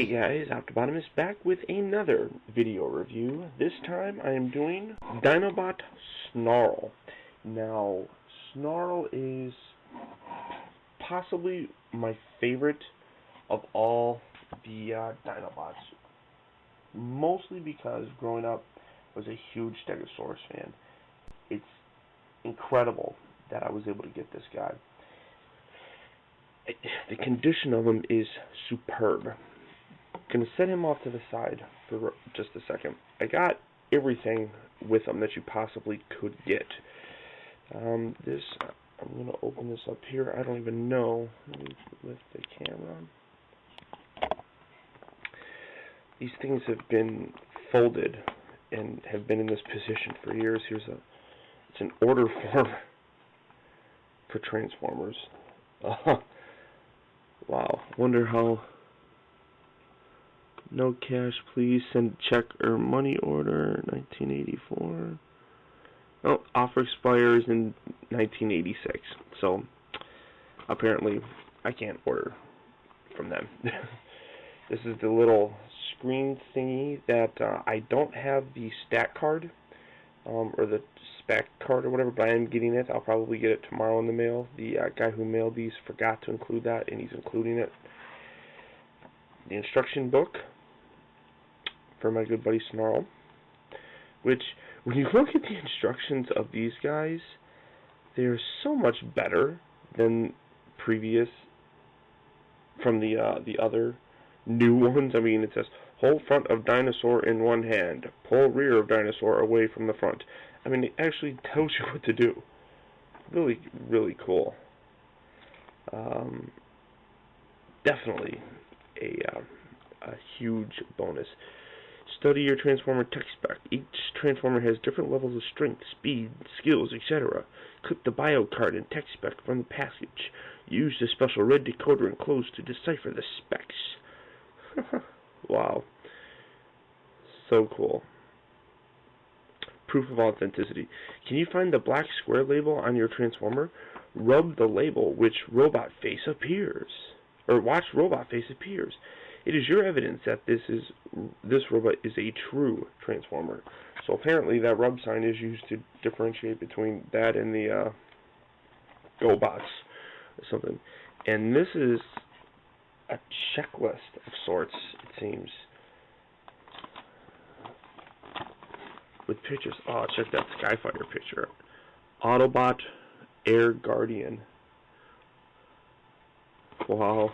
Hey guys, Optibotimus back with another video review. This time I am doing Dinobot Snarl. Now, Snarl is possibly my favorite of all the Dinobots. Mostly because growing up I was a huge Stegosaurus fan. It's incredible that I was able to get this guy. The condition of him is superb. I'm going to set him off to the side for just a second. I got everything with him that you possibly could get. I'm going to open this up here. I don't even know. Let me lift the camera. These things have been folded and have been in this position for years. It's an order form for Transformers. Wow. Wonder how. No cash, please. Send check or money order. 1984. Oh, offer expires in 1986. So apparently, I can't order from them. This is the little screen thingy that I don't have the stat card or the spec card or whatever, but I am getting it. I'll probably get it tomorrow in the mail. The guy who mailed these forgot to include that, and he's including it. The instruction book for my good buddy Snarl, which, when you look at the instructions of these guys, they're so much better than previous from the other new ones. I mean, it says, hold front of dinosaur in one hand, pull rear of dinosaur away from the front. I mean, it actually tells you what to do. Really, really cool. Definitely a huge bonus. Study your Transformer tech spec. Each Transformer has different levels of strength, speed, skills, etc. Click the bio card and tech spec from the package. Use the special red decoder enclosed to decipher the specs. Wow. So cool. Proof of authenticity. Can you find the black square label on your Transformer? Rub the label which robot face appears. Or watch robot face appears. It is your evidence that this robot is a true Transformer. So apparently that rub sign is used to differentiate between that and the GoBots or something. And this is a checklist of sorts, it seems, with pictures. Oh, check that Skyfighter picture. Autobot Air Guardian. Wow.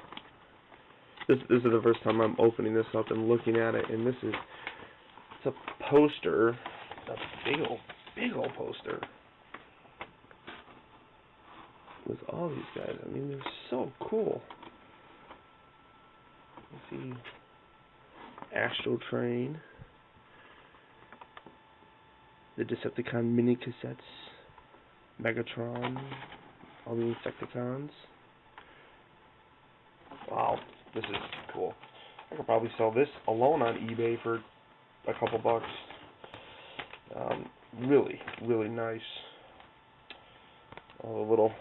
This is the first time I'm opening this up and looking at it, and it's a poster, a big old poster with all these guys. I mean, they're so cool. Let's see, Astro Train, the Decepticon mini cassettes, Megatron, all the Insecticons. Wow. This is cool. I could probably sell this alone on eBay for a couple bucks. Really, really nice. All the little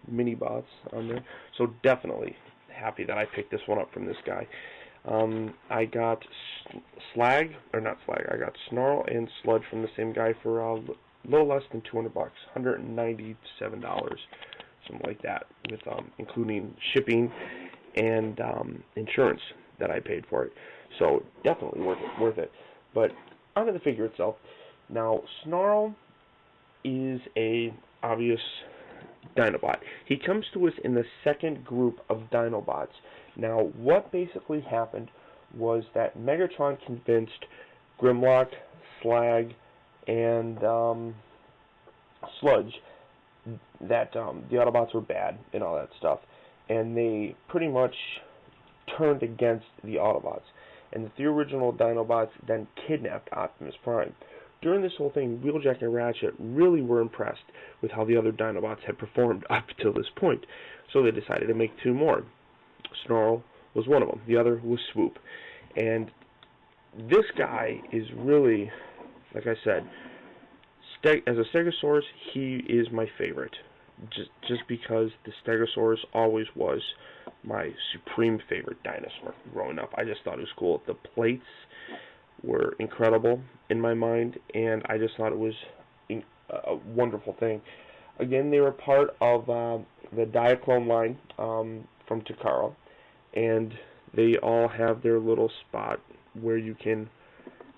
mini bots on there. So definitely happy that I picked this one up from this guy. I got I got Snarl and Sludge from the same guy for a little less than $200, $197, something like that, with including shipping and insurance that I paid for it. So definitely worth it. But onto the figure itself. Now, Snarl is a obvious Dinobot. He comes to us in the second group of Dinobots. Now, what basically happened was that Megatron convinced Grimlock, Slag, and Sludge that the Autobots were bad and all that stuff. And they pretty much turned against the Autobots. And the three original Dinobots then kidnapped Optimus Prime. During this whole thing, Wheeljack and Ratchet really were impressed with how the other Dinobots had performed up till this point. So they decided to make two more. Snarl was one of them. The other was Swoop. And this guy is really, like I said, as a Stegosaurus, he is my favorite. just because the Stegosaurus always was my supreme favorite dinosaur growing up. I just thought it was cool. The plates were incredible in my mind, and I just thought it was a wonderful thing. Again, they were part of the Diaclone line from Takara, and they all have their little spot where you can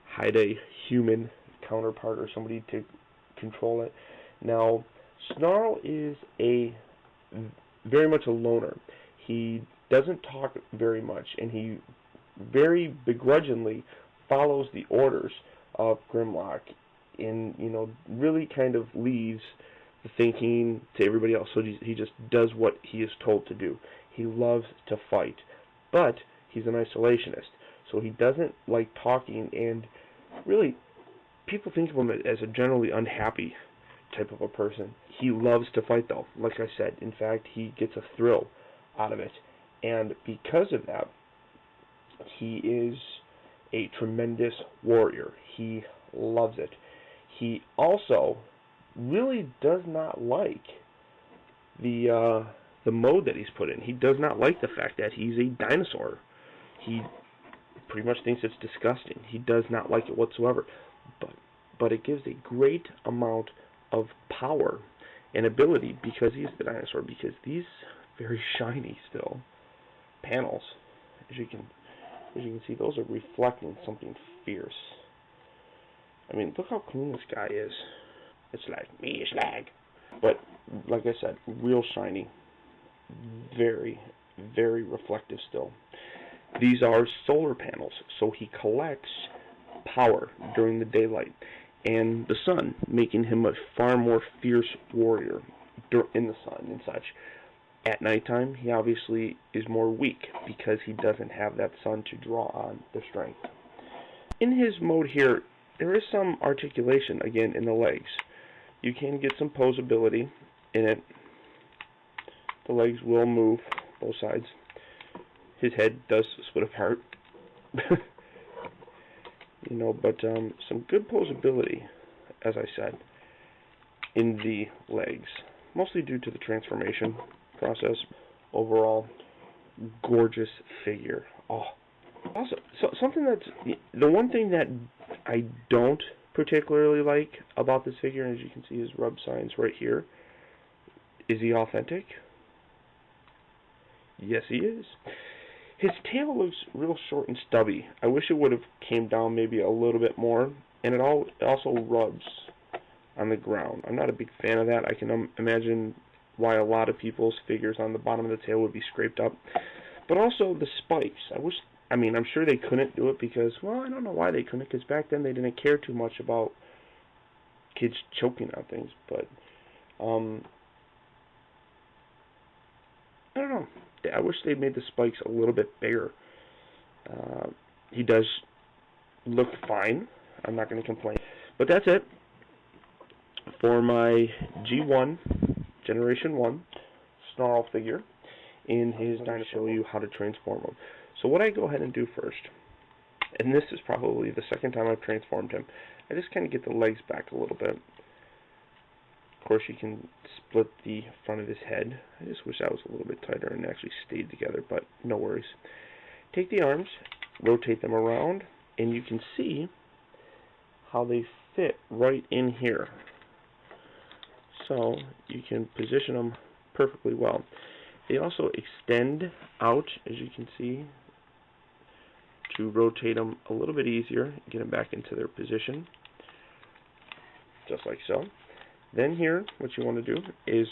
hide a human counterpart or somebody to control it. Now, Snarl is very much a loner. He doesn't talk very much, and he very begrudgingly follows the orders of Grimlock, and really kind of leaves the thinking to everybody else. So he just does what he is told to do. He loves to fight, but he's an isolationist, so he doesn't like talking, and really people think of him as a generally unhappy type of a person. He loves to fight, though, like I said. In fact, he gets a thrill out of it, and because of that, he is a tremendous warrior. He loves it. He also really does not like the mode that he's put in. He does not like the fact that he's a dinosaur. He pretty much thinks it's disgusting. He does not like it whatsoever. But it gives a great amount of power and ability because he's the dinosaur. Because these very shiny still panels, as you can see, those are reflecting something fierce. I mean, look how clean this guy is. It's like me, slag. But like I said, real shiny, very, very reflective still. These are solar panels, so he collects power during the daylight and the sun, making him a far more fierce warrior in the sun and such. At nighttime, he obviously is more weak because he doesn't have that sun to draw on the strength. In his mode here, there is some articulation again in the legs. You can get some posability in it. The legs will move, both sides. His head does split apart. But some good posability, as I said, in the legs. Mostly due to the transformation process. Overall, gorgeous figure. Oh, also, something that's the one thing that I don't particularly like about this figure, and as you can see his rub signs right here, is he authentic? Yes, he is. His tail looks real short and stubby. I wish it would have came down maybe a little bit more, and it also rubs on the ground. I'm not a big fan of that. I can imagine why a lot of people's figures on the bottom of the tail would be scraped up. But also the spikes. I'm sure they couldn't do it because, well, I don't know why they couldn't, because back then they didn't care too much about kids choking on things, but I don't know. I wish they made the spikes a little bit bigger. He does look fine. I'm not going to complain. But that's it for my G1 Generation 1 Snarl figure in his Dinosaur. Show you how to transform him. So what I go ahead and do first, and this is probably the second time I've transformed him, I just kind of get the legs back a little bit. Of course, you can split the front of his head. I just wish that was a little bit tighter and actually stayed together, but no worries. Take the arms, rotate them around, and you can see how they fit right in here. So you can position them perfectly well. They also extend out, as you can see, to rotate them a little bit easier, get them back into their position, just like so. Then here, what you want to do is,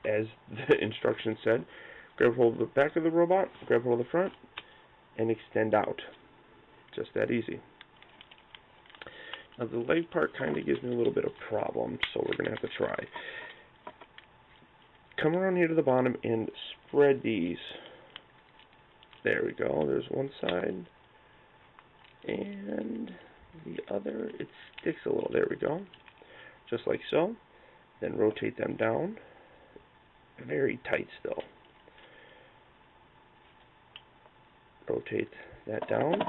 as the instructions said, grab hold of the back of the robot, grab hold of the front, and extend out. Just that easy. Now the leg part kind of gives me a little bit of problem, so we're going to have to try. Come around here to the bottom and spread these. There we go. There's one side. And the other, it sticks a little. There we go. Just like so. Then rotate them down. Very tight still. Rotate that down.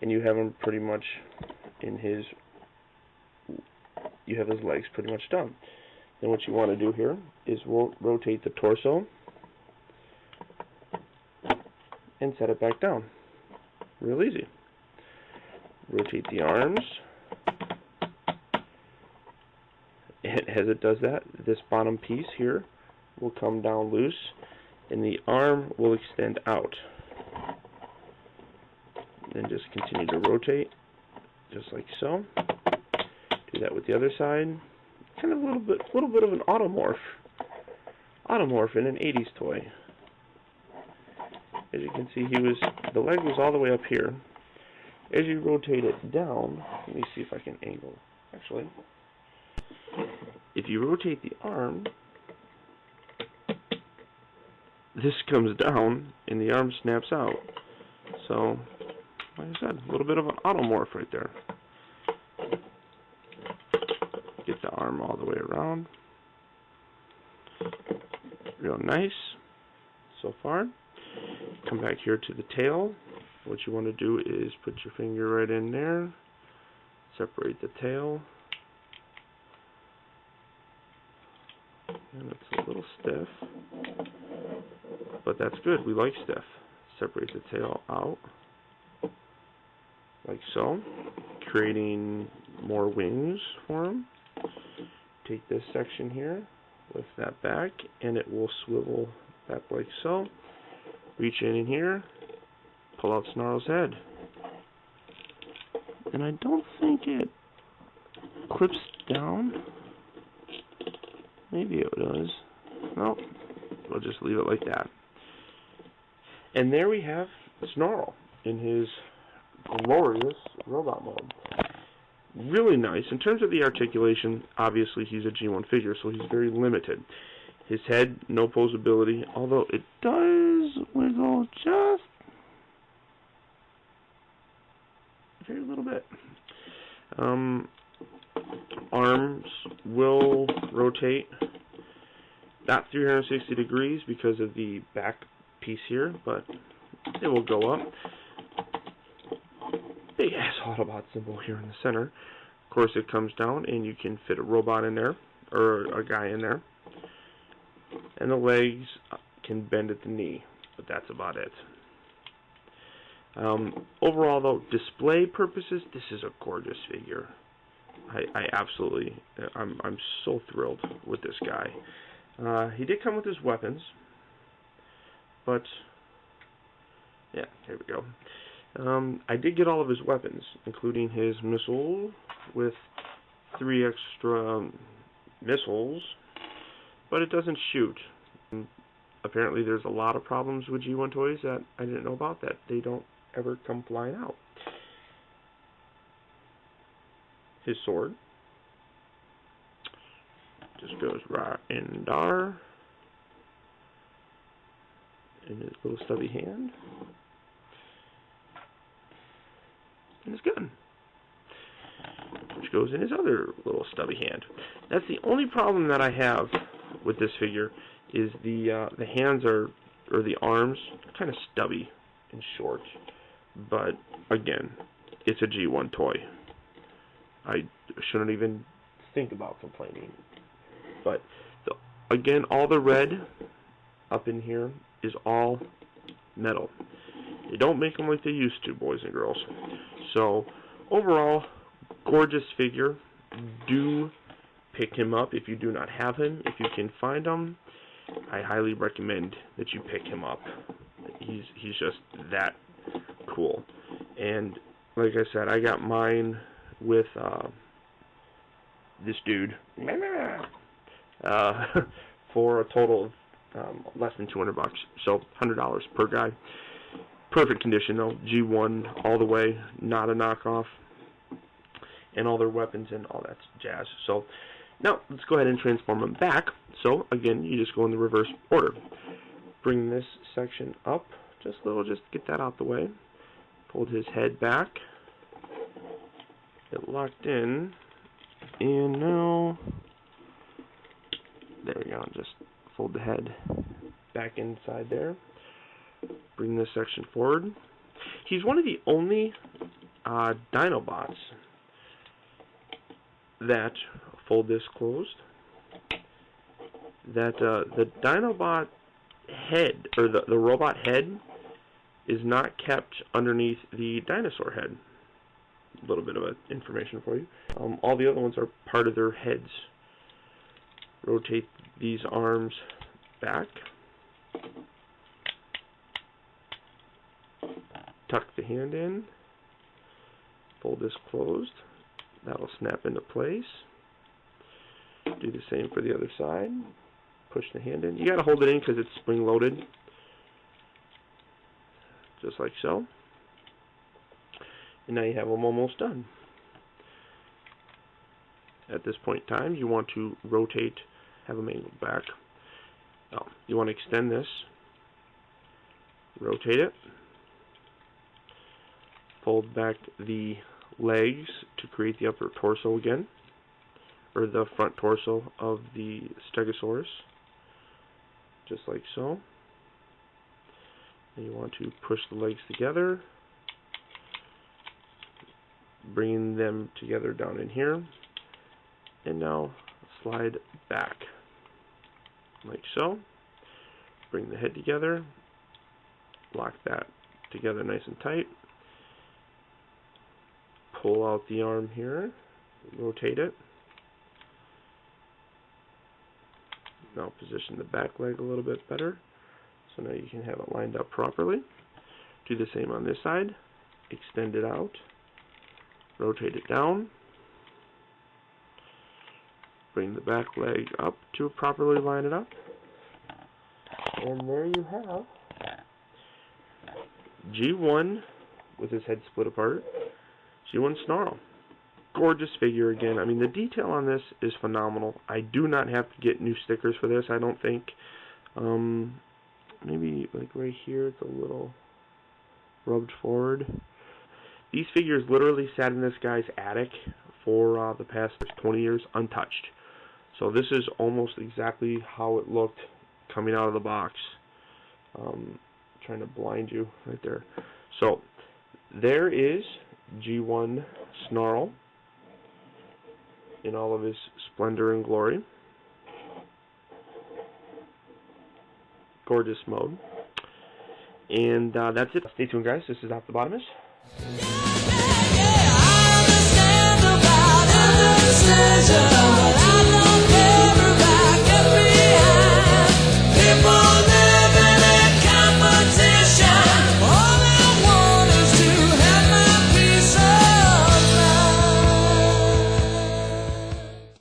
And you have him pretty much in his, you have his legs pretty much done. Then what you want to do here is rotate the torso and set it back down. Real easy. Rotate the arms. And as it does that, this bottom piece here will come down loose and the arm will extend out. Then just continue to rotate just like so. Do that with the other side. Kind of a little bit of an automorph in an 80s toy. As you can see, the leg was all the way up here. As you rotate it down, let me see if I can angle. Actually, if you rotate the arm, this comes down and the arm snaps out. So, like I said, a little bit of an automorph right there. Get the arm all the way around. Real nice so far. Come back here to the tail. What you want to do is put your finger right in there. Separate the tail. And it's a little stiff, but that's good. We like stiff. Separate the tail out like so, creating more wings for him. Take this section here, lift that back, and it will swivel back like so. Reach in here, pull out Snarl's head. And I don't think it clips down. Maybe it does. Nope. We'll just leave it like that. And there we have Snarl in his glorious robot mode. Really nice. In terms of the articulation, obviously he's a G1 figure, so he's very limited. His head, no posability, although it does wiggle just a very little bit. Arms will rotate, not 360 degrees because of the back piece here, but it will go up. Big ass Autobot symbol here in the center. Of course, it comes down and you can fit a robot in there, or a guy in there. And the legs can bend at the knee, but that's about it. Overall, though, display purposes, this is a gorgeous figure. I absolutely, I'm so thrilled with this guy. He did come with his weapons, but yeah, here we go. I did get all of his weapons, including his missile with 3 extra missiles, but it doesn't shoot. Apparently there's a lot of problems with G1 toys that I didn't know about, that they don't ever come flying out. His sword just goes right in there, in his little stubby hand, and his gun, which goes in his other little stubby hand. That's the only problem that I have with this figure, is the hands or the arms are kind of stubby and short. But again, it's a G1 toy. I shouldn't even think about complaining. But again, all the red up in here is all metal. They don't make them like they used to, boys and girls. So overall, gorgeous figure. Do pick him up if you do not have him. If you can find him, I highly recommend that you pick him up. He's just that cool. And like I said, I got mine with this dude for a total of less than $200, so $100 per guy. Perfect condition though, G1 all the way, not a knockoff, and all their weapons and all that jazz. So now let's go ahead and transform them back. So again, you just go in the reverse order. Bring this section up just a little, just get that out the way. Fold his head back. Get locked in. And now, there we go, just fold the head back inside there. Bring this section forward. He's one of the only Dinobots that fold this closed. that the Dinobot head, or the robot head, is not kept underneath the dinosaur head. A little bit of information for you. All the other ones are part of their heads. Rotate these arms back. Tuck the hand in. Pull this closed. That'll snap into place. Do the same for the other side. Push the hand in. You gotta hold it in because it's spring loaded. Just like so. And now you have them almost done. At this point in time, you want to rotate, have them angled back. Now, you want to extend this, rotate it, fold back the legs to create the upper torso again, or the front torso of the Stegosaurus, just like so. And you want to push the legs together, bringing them together down in here, and now slide back like so. Bring the head together, lock that together nice and tight, pull out the arm here, rotate it. Now position the back leg a little bit better, so now you can have it lined up properly. Do the same on this side, extend it out, rotate it down, bring the back leg up to properly line it up, and there you have G1 with his head split apart, G1 Snarl. Gorgeous figure again. I mean, the detail on this is phenomenal. I do not have to get new stickers for this, I don't think. Maybe like right here it's a little rubbed forward. These figures literally sat in this guy's attic for the past 20 years untouched. So this is almost exactly how it looked coming out of the box. Trying to blind you right there. So there is G1 Snarl in all of his splendor and glory. Gorgeous mode. And that's it. Stay tuned, guys. This is Optibotimus. I understand about